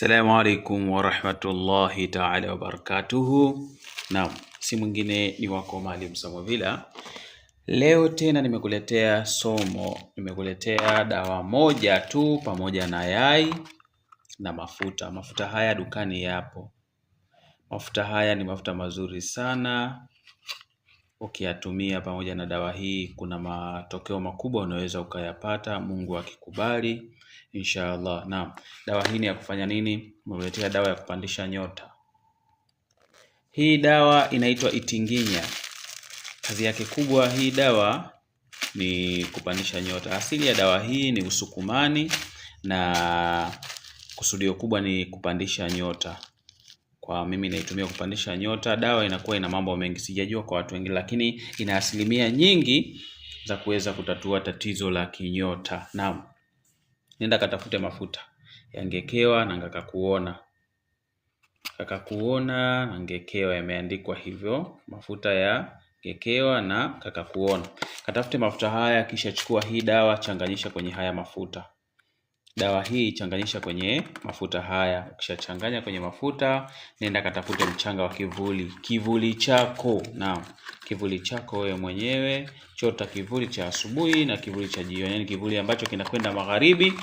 Assalamu alaikum wa rahmatullahi ta'ala wa barakatuhu. Naam, si mwingine ni wako Mwalimu Samovila. Leo tena nimekuletea dawa moja tu pamoja na yai na mafuta. Mafuta haya dukani yapo. Mafuta haya ni mafuta mazuri sana. Ukiyatumia pamoja na dawa hii kuna matokeo makubwa unaweza ukayapata, Mungu akikubali. Inshallah. Naam. Dawa hii ni ya kufanya nini? Nimekuletea dawa ya kupandisha nyota. Hii dawa inaitwa Itinginya. Kazi yake kubwa hii dawa ni kupandisha nyota. Asili ya dawa hii ni Usukumani na kusudio kubwa ni kupandisha nyota. Kwa mimi naitumia kupandisha nyota. Dawa inakuwa ina mambo mengi, sijajua kwa watu wengine, lakini ina asilimia nyingi za kuweza kutatua tatizo la kinyota. Naam. Nenda katafute mafuta ya ngekewa na ngakakuona. Kakakuona na ngekewa yameandikwa hivyo, mafuta ya ngekewa na kakakuona. Katafute mafuta haya, kisha chukua hii dawa, changanyisha kwenye haya mafuta. Dawa hii changanyisha kwenye mafuta haya. Ukishachanganya kwenye mafuta, nenda katafute mchanga wa kivuli chako. Naam, kivuli chako wewe mwenyewe. Chota kivuli cha asubuhi na kivuli cha jioni, yani kivuli ambacho kinakwenda magharibi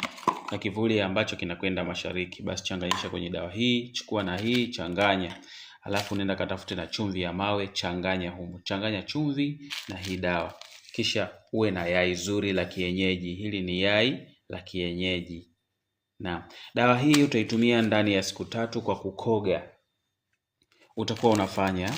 na kivuli ambacho kinakwenda mashariki. Basi changanyisha kwenye dawa hii, chukua na hii, changanya. Alafu nenda katafute na chumvi ya mawe, changanya humo. Changanya chumvi na hii dawa. Kisha uwe na yai zuri la kienyeji. Hili ni yai la kienyeji. Na dawa hii utaitumia ndani ya siku 3 kwa kukoga. Utakuwa unafanya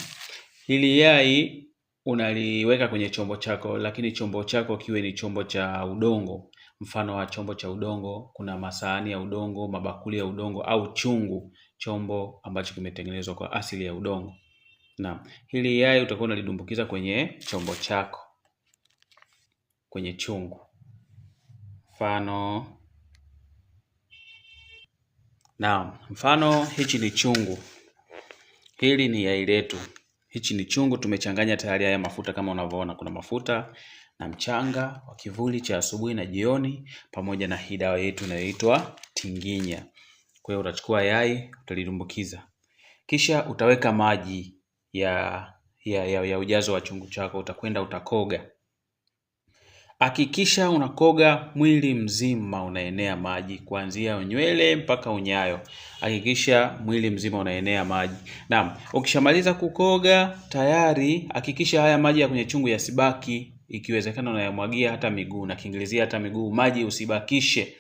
hili yai unaliweka kwenye chombo chako, lakini chombo chako kiwe ni chombo cha udongo. Mfano wa chombo cha udongo, kuna masahani ya udongo, mabakuli ya udongo au chungu, chombo ambacho kimetengenezwa kwa asili ya udongo. Na hili yai utakuwa unalidumbukiza kwenye chombo chako, kwenye chungu. Mfano hichi ni chungu. Hili ni yai letu. Hichi ni chungu, tumechanganya tayari haya mafuta kama unavyoona. Kuna mafuta na mchanga wa kivuli cha asubuhi na jioni pamoja na hii dawa yetu inayoitwa Tinginya. Kwa hiyo utachukua yai, utalidumbukiza. Kisha utaweka maji ya ujazo wa chungu chako, utakwenda utakoga. Hakikisha unakoga mwili mzima unaenea maji, kuanzia nywele mpaka unyayo. Hakikisha mwili mzima unaenea maji. Naam, ukishamaliza kukoga tayari, hakikisha haya maji ya kwenye chungu yasibaki. Ikiwezekana unayamwagia hata miguu na kiingilizia hata miguu. Maji usibakishe.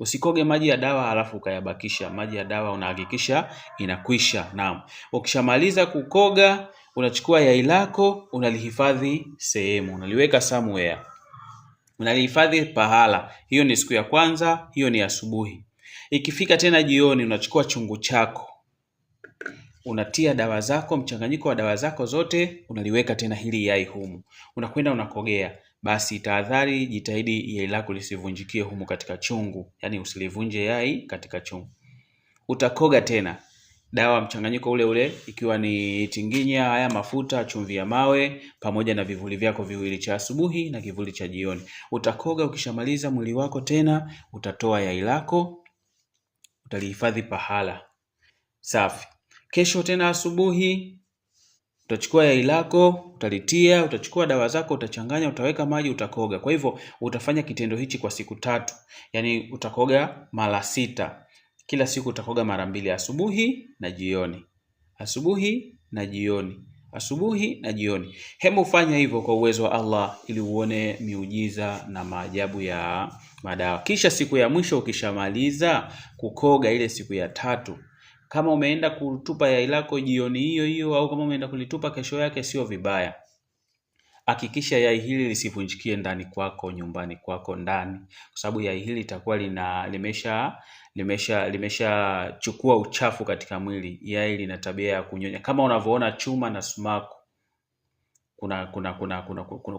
Usikoge maji ya dawa halafu ukayabakisha. Maji ya dawa unahakikisha inakwisha. Naam. Ukishamaliza kukoga, unachukua yai lako, unalihifadhi sehemu, unaliweka somewhere. Unalihifadhi pahala. Hiyo ni siku ya kwanza, hiyo ni asubuhi. Ikifika tena jioni, unachukua chungu chako, unatia dawa zako, mchanganyiko wa dawa zako zote, unaliweka tena hili yai humu. Unakwenda unakogea. Basi tahadhari, jitahidi yai lako lisivunjikie humu katika chungu, yani usilivunje yai katika chungu. Utakoga tena dawa mchanganyiko ule ule, ikiwa ni Tinginya, haya mafuta, chumvi ya mawe pamoja na vivuli vyako viwili cha asubuhi na kivuli cha jioni. Utakoga. Ukishamaliza mwili wako tena utatoa yai lako, utalihifadhi pahala safi. Kesho tena asubuhi utachukua yai lako, utalitia, utachukua dawa zako, utachanganya, utaweka maji, utakoga. Kwa hivyo utafanya kitendo hichi kwa siku 3. Yani utakoga mara 6. Kila siku utakoga mara 2, asubuhi na jioni. Asubuhi na jioni. Asubuhi na jioni. Hebu fanya hivyo kwa uwezo wa Allah ili uone miujiza na maajabu ya madawa. Kisha siku ya mwisho ukishamaliza kukoga, ile siku ya 3, kama umeenda kutupa yai lako jioni hiyo hiyo au kama umeenda kulitupa kesho yake, sio vibaya. Hakikisha yai hili lisivunjikie ndani kwako, nyumbani kwako ndani, kwa sababu yai hili litakuwa limesha chukua uchafu katika mwili. Yai lina tabia ya kunyonya, kama unavyoona chuma na sumaku.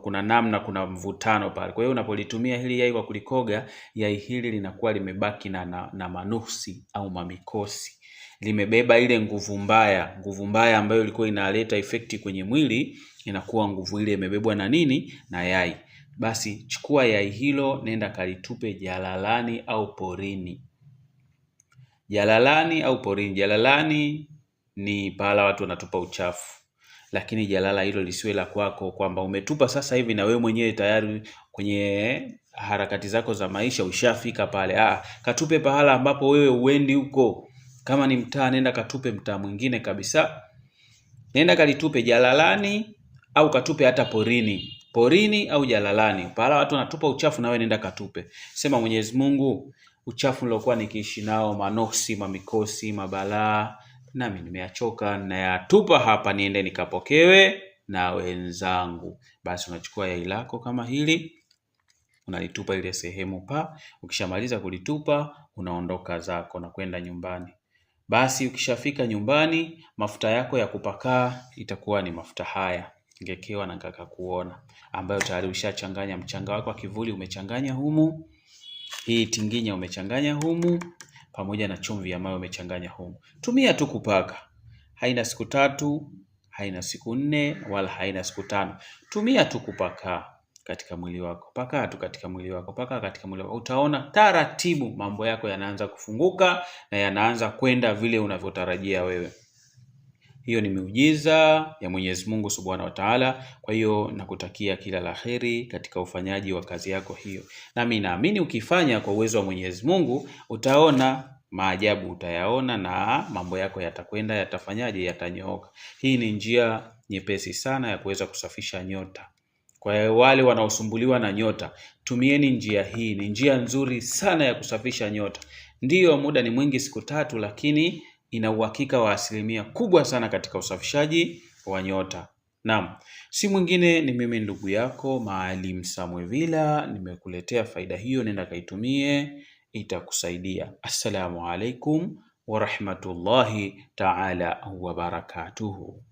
Kuna namna, kuna mvutano pale. Kwa hiyo unapolitumia hili yai kwa kulikoga, yai hili linakuwa limebaki na manuksi au mamikosi. Limebeba ile nguvu mbaya ambayo ilikuwa inaleta effect kwenye mwili, inakuwa nguvu ile imebebwa na nini? Na yai. Basi chukua yai hilo, nenda kalitupe jalalani au porini. jalalani au porini. Jalalani ni pahala watu wanatupa uchafu, lakini jalala hilo lisiwe la kwako, kwamba umetupa sasa hivi na wewe mwenyewe tayari kwenye harakati zako za maisha ushafika pale. Katupe pahala ambapo wewe uendi huko. Kama ni mtaa, nenda katupe mtaa mwingine kabisa. Nenda kalitupe jalalani au katupe hata porini au jalalani. Pahala watu wanatupa uchafu, na wewe nenda katupe. Sema, Mwenyezi Mungu, uchafu nilokuwa nikiishi nao, manoksi, mamikosi, mabalaa, nami nimeachoka, na yatupa hapa, niende nikapokewe na wenzangu. Basi unachukua yai lako kama hili, unalitupa ile sehemu ukishamaliza kulitupa, unaondoka zako na kwenda nyumbani. Basi ukishafika nyumbani, mafuta yako ya kupakaa itakuwa ni mafuta haya Ngekewa na Kaka Kuona, ambayo tayari ushachanganya. Mchanga wako wa kivuli umechanganya humu, hii tinginya umechanganya humu, pamoja na chumvi ya mawe umechanganya humu. Tumia tu kupaka. Haina siku 3, haina siku 4, wala haina siku 5. Tumia tu kupaka katika mwili wako. Paka tu katika mwili wako. Paka katika mwili wako. Utaona taratibu mambo yako yanaanza kufunguka na yanaanza kwenda vile unavyotarajia wewe. Hiyo ni miujiza ya Mwenyezi Mungu Subhanahu wa Ta'ala. Kwa hiyo nakutakia kila laheri katika ufanyaji wa kazi yako hiyo. Nami naamini ukifanya kwa uwezo wa Mwenyezi Mungu utaona maajabu, utayaona na mambo yako yatakwenda, yatanyooka. Hii ni njia nyepesi sana ya kuweza kusafisha nyota. Kwa wale wanaosumbuliwa na nyota, tumieni njia hii. Ni njia nzuri sana ya kusafisha nyota. Ndiyo, muda ni mwingi, siku 3, lakini ina uhakika wa asilimia kubwa sana katika usafishaji wa nyota. Naam, si mwingine ni mimi ndugu yako Maalim Samuel Villa. Nimekuletea faida hiyo, nenda kaitumie, itakusaidia. Assalamu alaikum wa rahmatullahi ta'ala wa barakatuhu.